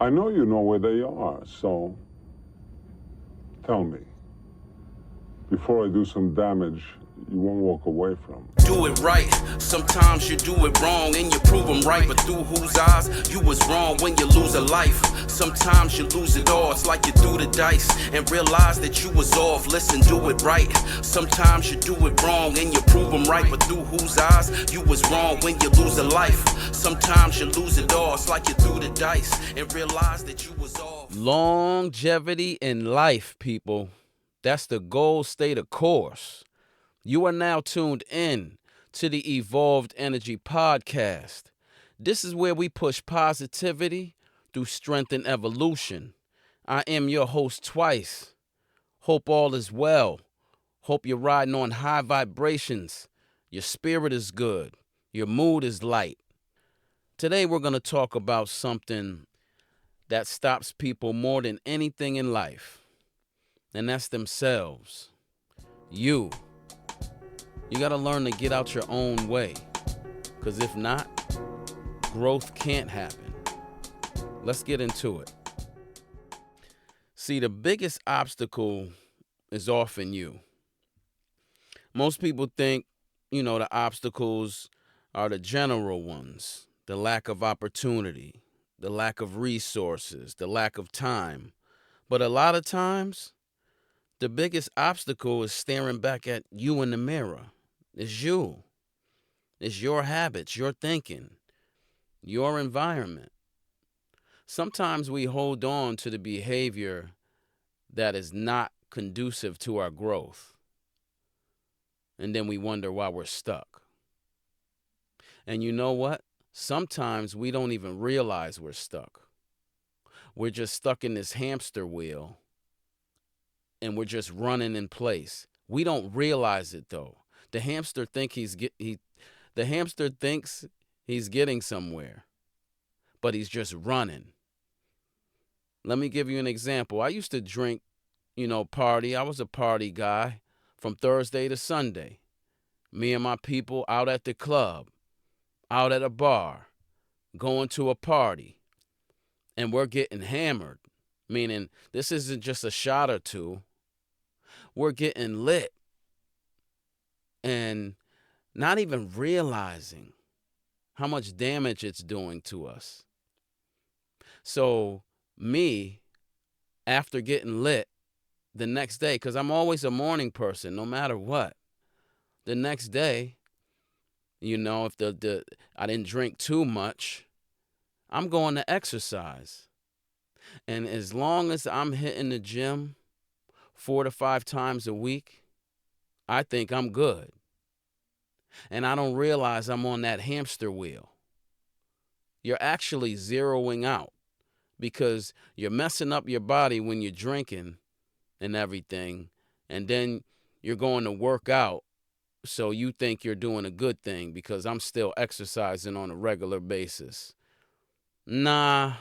I know you know where they are, so tell me, before I do some damage you won't walk away from. Do it right. Sometimes you do it wrong and you prove them right. But through whose eyes you was wrong when you lose a life? Sometimes you lose it all. It's like you threw the dice and realize that you was off. Listen, do it right. Sometimes you do it wrong and you prove them right. But through whose eyes you was wrong when you lose a life? Sometimes you lose it all. It's like you threw the dice and realize that you was off. Longevity in life, people. That's the goal state of course. You are now tuned in to the Evolved Energy Podcast. This is where we push positivity through strength and evolution. I am your host, Twyce. Hope all is well. Hope you're riding on high vibrations. Your spirit is good. Your mood is light. Today we're going to talk about something that stops people more than anything in life, and that's themselves. You got to learn to get out your own way, because if not, growth can't happen. Let's get into it. See, the biggest obstacle is often you. Most people think, the obstacles are the general ones, the lack of opportunity, the lack of resources, the lack of time. But a lot of times, the biggest obstacle is staring back at you in the mirror. It's you. It's your habits, your thinking, your environment. Sometimes we hold on to the behavior that is not conducive to our growth, and then we wonder why we're stuck. And you know what? Sometimes we don't even realize we're stuck. We're just stuck in this hamster wheel, and we're just running in place. We don't realize it though. The hamster thinks he's getting somewhere, but he's just running. Let me give you an example. I used to drink, party. I was a party guy from Thursday to Sunday. Me and my people out at the club, out at a bar, going to a party, and we're getting hammered, meaning this isn't just a shot or two. We're getting lit and not even realizing how much damage it's doing to us. So me, after getting lit the next day, because I'm always a morning person no matter what, the next day, if I didn't drink too much, I'm going to exercise. And as long as I'm hitting the gym 4 to 5 times a week, I think I'm good. And I don't realize I'm on that hamster wheel. You're actually zeroing out because you're messing up your body when you're drinking and everything. And then you're going to work out. So you think you're doing a good thing because I'm still exercising on a regular basis. Nah,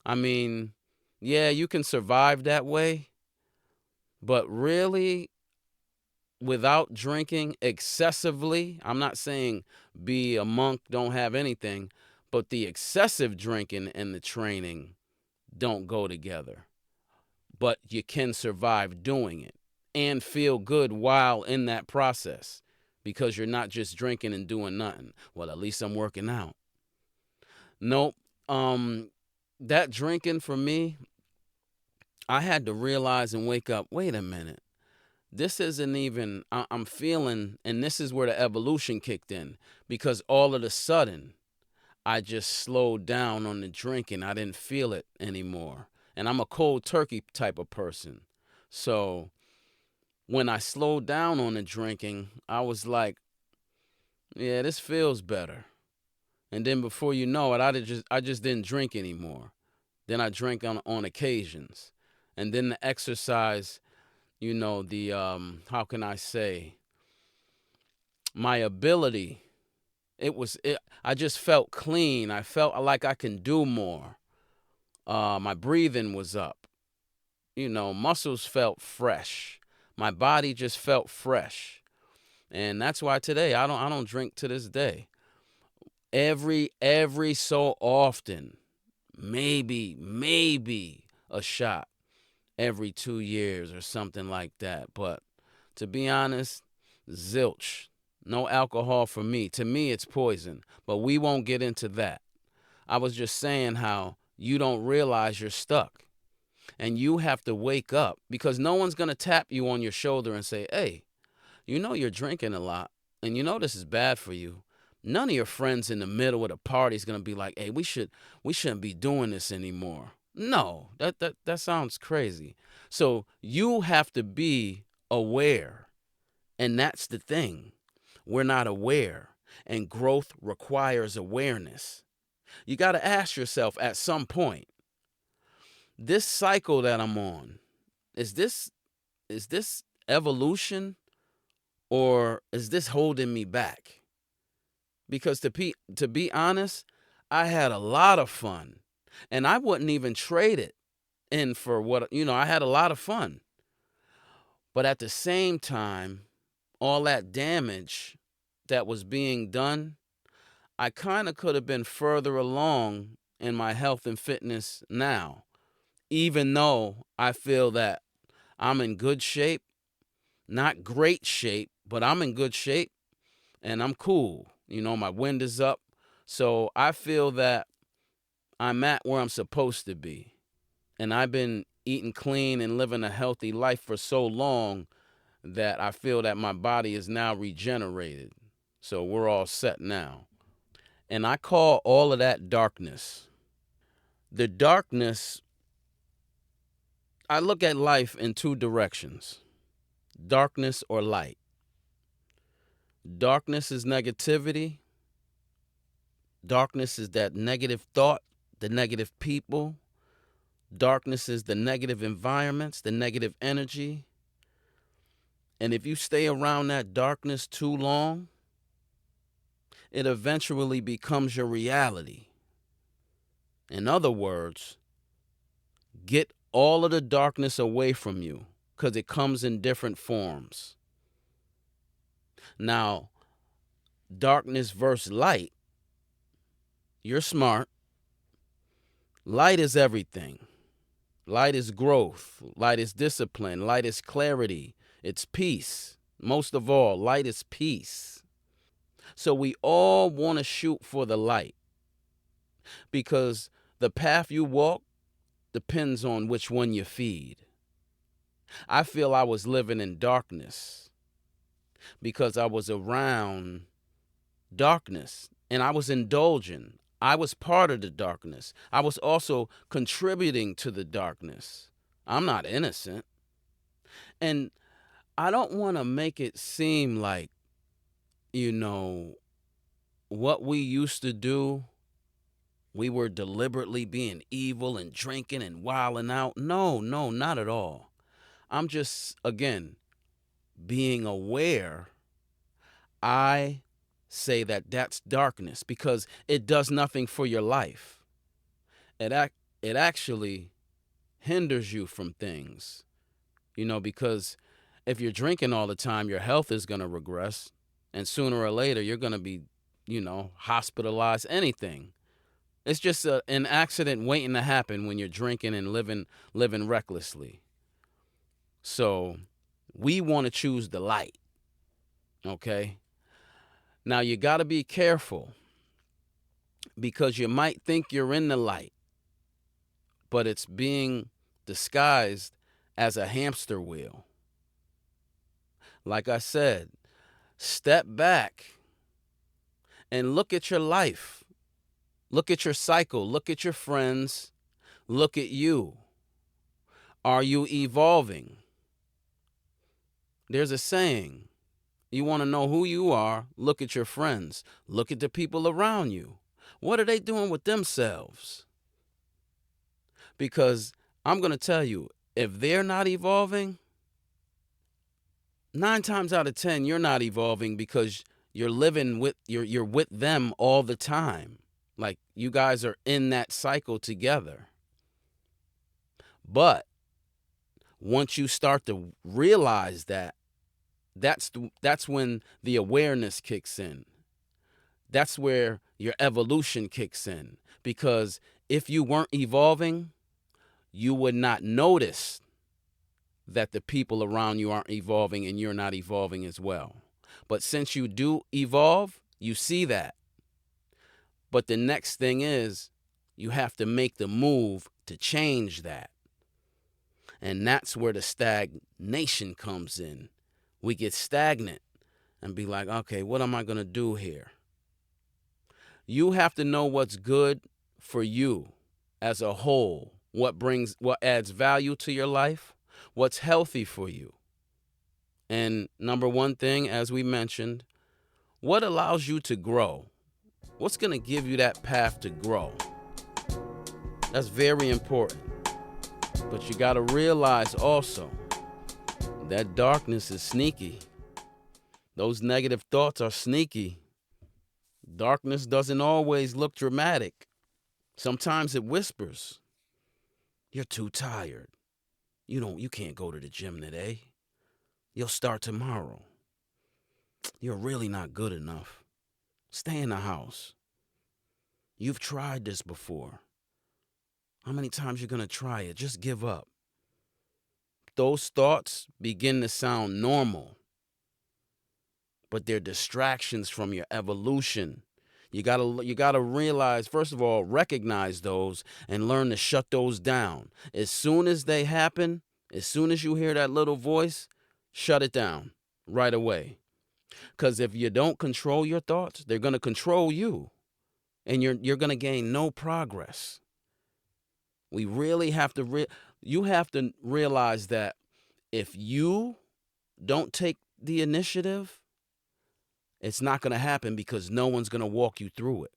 yeah, you can survive that way. But really, without drinking excessively, I'm not saying be a monk, don't have anything, but the excessive drinking and the training don't go together. But you can survive doing it and feel good while in that process because you're not just drinking and doing nothing. Well, at least I'm working out. Nope. That drinking for me, I had to realize and wake up, wait a minute. This isn't even, I'm feeling, and this is where the evolution kicked in, because all of a sudden, I just slowed down on the drinking. I didn't feel it anymore. And I'm a cold turkey type of person. So when I slowed down on the drinking, I was like, yeah, this feels better. And then before you know it, I just didn't drink anymore. Then I drank on occasions. And then the exercise, how can I say, my ability, I just felt clean. I felt like I can do more. My breathing was up. Muscles felt fresh. My body just felt fresh. And that's why today I don't drink to this day. Every so often, maybe a shot every 2 years or something like that. But to be honest, zilch. No alcohol for me. To me, it's poison. But we won't get into that. I was just saying how you don't realize you're stuck. And you have to wake up because no one's going to tap you on your shoulder and say, hey, you know you're drinking a lot and you know this is bad for you. None of your friends in the middle of the party is going to be like, hey, we shouldn't be doing this anymore. No, that sounds crazy. So you have to be aware. And that's the thing. We're not aware. And growth requires awareness. You got to ask yourself at some point, this cycle that I'm on, is this evolution or is this holding me back? Because to be honest, I had a lot of fun and I wouldn't even trade it in for what, I had a lot of fun. But at the same time, all that damage that was being done, I kind of could have been further along in my health and fitness now, even though I feel that I'm in good shape, not great shape, but I'm in good shape and I'm cool. My wind is up. So I feel that I'm at where I'm supposed to be. And I've been eating clean and living a healthy life for so long that I feel that my body is now regenerated. So we're all set now. And I call all of that darkness. The darkness, I look at life in two directions: darkness or light. Darkness is negativity. Darkness is that negative thought, the negative people. Darkness is the negative environments, the negative energy. And if you stay around that darkness too long, it eventually becomes your reality. In other words, get all of the darkness away from you because it comes in different forms. Now, darkness versus light, you're smart. Light is everything. Light is growth. Light is discipline. Light is clarity. It's peace. Most of all, light is peace. So we all want to shoot for the light because the path you walk depends on which one you feed. I feel I was living in darkness because I was around darkness and I was indulging. I was part of the darkness. I was also contributing to the darkness. I'm not innocent. And I don't want to make it seem like, what we used to do, we were deliberately being evil and drinking and wilding out. No, not at all. I'm just, again, being aware. I say that that's darkness because it does nothing for your life. It actually hinders you from things, because if you're drinking all the time, your health is going to regress. And sooner or later, you're going to be, hospitalized, anything. It's just an accident waiting to happen when you're drinking and living recklessly. So we want to choose the light, okay? Now, you got to be careful because you might think you're in the light, but it's being disguised as a hamster wheel. Like I said, step back and look at your life. Look at your cycle. Look at your friends. Look at you. Are you evolving? There's a saying. You want to know who you are? Look at your friends. Look at the people around you. What are they doing with themselves? Because I'm going to tell you, if they're not evolving, 9 times out of 10, you're not evolving because you're with them all the time. Like you guys are in that cycle together. But once you start to realize that, that's when the awareness kicks in. That's where your evolution kicks in. Because If you weren't evolving, you would not notice that the people around you aren't evolving and you're not evolving as well. But since you do evolve, you see that. But the next thing is you have to make the move to change that. And that's where the stagnation comes in. We get stagnant and be like, okay, what am I going to do here? You have to know what's good for you as a whole, what adds value to your life, what's healthy for you. And number one thing, as we mentioned, what allows you to grow? What's going to give you that path to grow? That's very important. But you got to realize also that darkness is sneaky. Those negative thoughts are sneaky. Darkness doesn't always look dramatic. Sometimes it whispers. You're too tired. You can't go to the gym today. You'll start tomorrow. You're really not good enough. Stay in the house. You've tried this before. How many times you going to try it? Just give up. Those thoughts begin to sound normal, but they're distractions from your evolution. You gotta realize, first of all, recognize those and learn to shut those down. As soon as they happen, as soon as you hear that little voice, shut it down right away. Because if you don't control your thoughts, they're gonna control you, and you're gonna gain no progress. We really have to you have to realize that if you don't take the initiative, it's not going to happen because no one's going to walk you through it.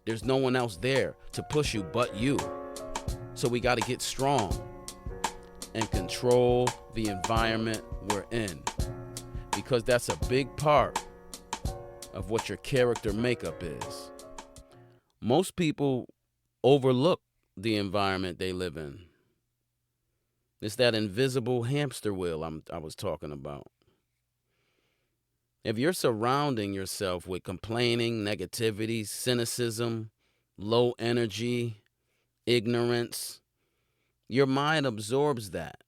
There's no one else there to push you but you. So we got to get strong and control the environment we're in, because that's a big part of what your character makeup is. Most people overlook the environment they live in. It's that invisible hamster wheel I was talking about. If you're surrounding yourself with complaining, negativity, cynicism, low energy, ignorance, your mind absorbs that.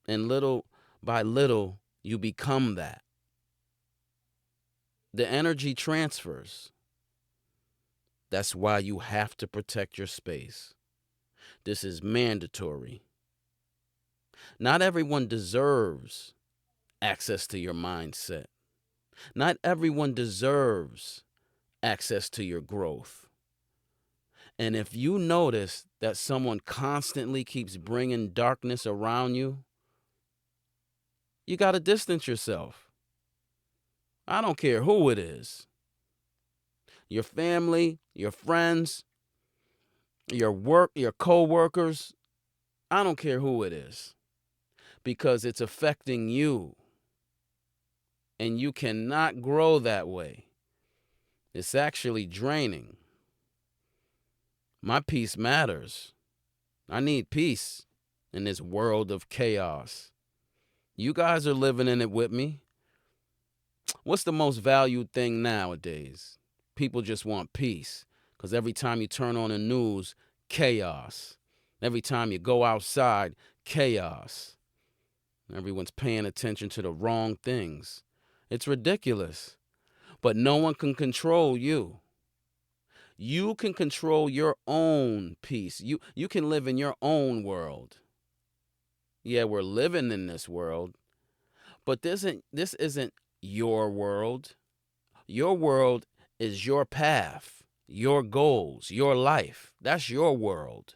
And little by little, you become that. The energy transfers. That's why you have to protect your space. This is mandatory. Not everyone deserves access to your mindset. Not everyone deserves access to your growth. And if you notice that someone constantly keeps bringing darkness around you, you got to distance yourself. I don't care who it is. Your family, your friends, your work, your co-workers, I don't care who it is, because it's affecting you. And you cannot grow that way. It's actually draining. My peace matters. I need peace in this world of chaos. You guys are living in it with me. What's the most valued thing nowadays? People just want peace, because every time you turn on the news, chaos. Every time you go outside, chaos. Everyone's paying attention to the wrong things. It's ridiculous. But no one can control you. You can control your own peace. You can live in your own world. Yeah, we're living in this world, but this isn't your world. Your world is your path, your goals, your life. That's your world.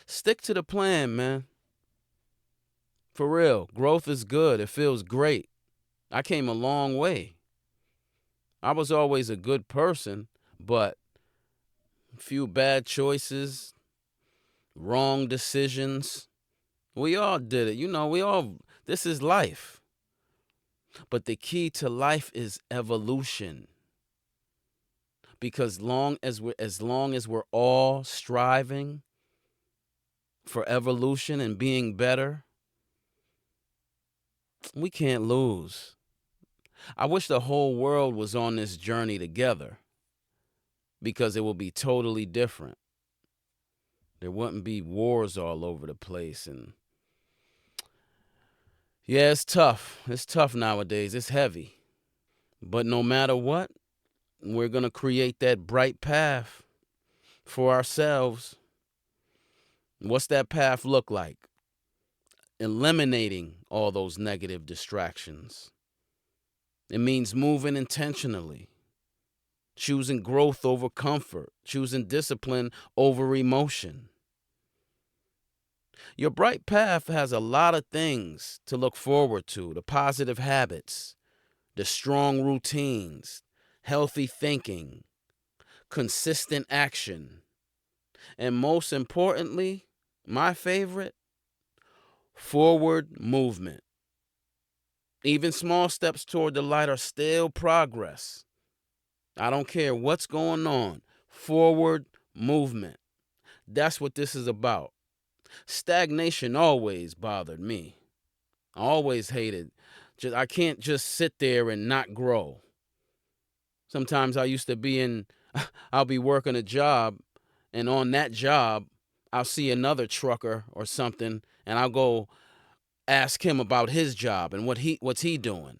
Stick to the plan, man. For real, growth is good. It feels great. I came a long way. I was always a good person, but a few bad choices, wrong decisions. We all did it. This is life. But the key to life is evolution. Because as long as we're all striving for evolution and being better, we can't lose. I wish the whole world was on this journey together, because it will be totally different. There wouldn't be wars all over the place. And yeah, it's tough. It's tough nowadays. It's heavy. But no matter what, we're going to create that bright path for ourselves. What's that path look like? Eliminating all those negative distractions. It means moving intentionally, choosing growth over comfort, choosing discipline over emotion. Your bright path has a lot of things to look forward to: the positive habits, the strong routines, healthy thinking, consistent action, and most importantly, my favorite, forward movement. Even small steps toward the light are still progress. I don't care what's going on. Forward movement. That's what this is about. Stagnation always bothered me. I always hated. I can't just sit there and not grow. Sometimes I'll be working a job, and on that job, I'll see another trucker or something, and I'll go ask him about his job and what's he doing.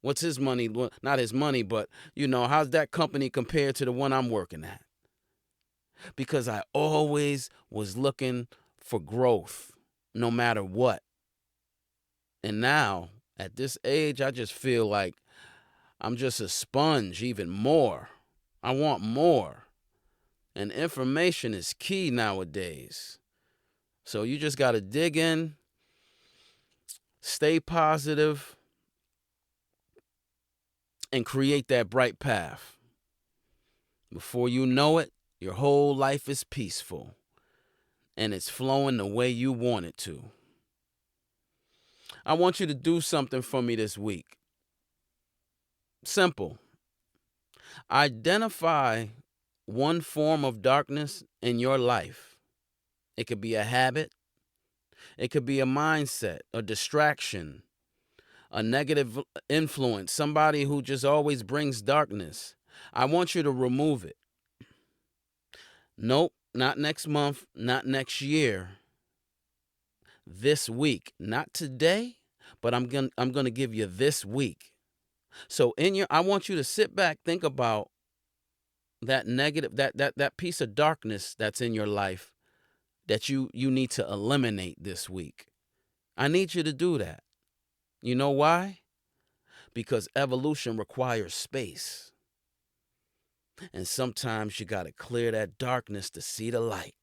What's his money? Not his money, but, how's that company compared to the one I'm working at? Because I always was looking for growth, no matter what. And now, at this age, I just feel like I'm just a sponge, even more. I want more. And information is key nowadays. So you just got to dig in, stay positive, and create that bright path. Before you know it, your whole life is peaceful, and it's flowing the way you want it to. I want you to do something for me this week. Simple. Identify one form of darkness in your life. It could be a habit. It could be a mindset, a distraction, a negative influence, somebody who just always brings darkness. I want you to remove it. Nope, not next month, not next year. This week, not today, but I'm going to give you this week. So I want you to sit back, think about that negative, that piece of darkness that's in your life that you need to eliminate this week. I need you to do that. You know why? Because evolution requires space. And sometimes you got to clear that darkness to see the light.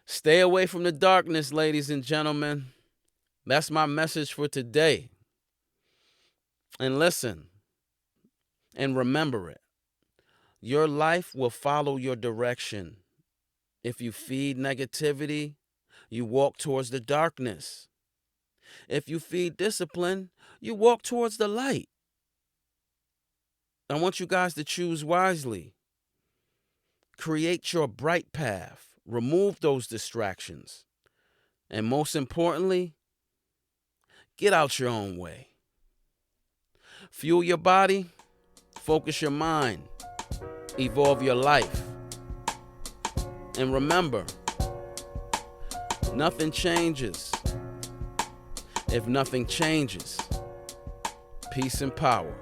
Stay away from the darkness, ladies and gentlemen. That's my message for today. And listen, and remember it. Your life will follow your direction. If you feed negativity, you walk towards the darkness. If you feed discipline, you walk towards the light. I want you guys to choose wisely. Create your bright path. Remove those distractions. And most importantly, get out your own way. Fuel your body, focus your mind, evolve your life. And remember, nothing changes if nothing changes. Peace and power.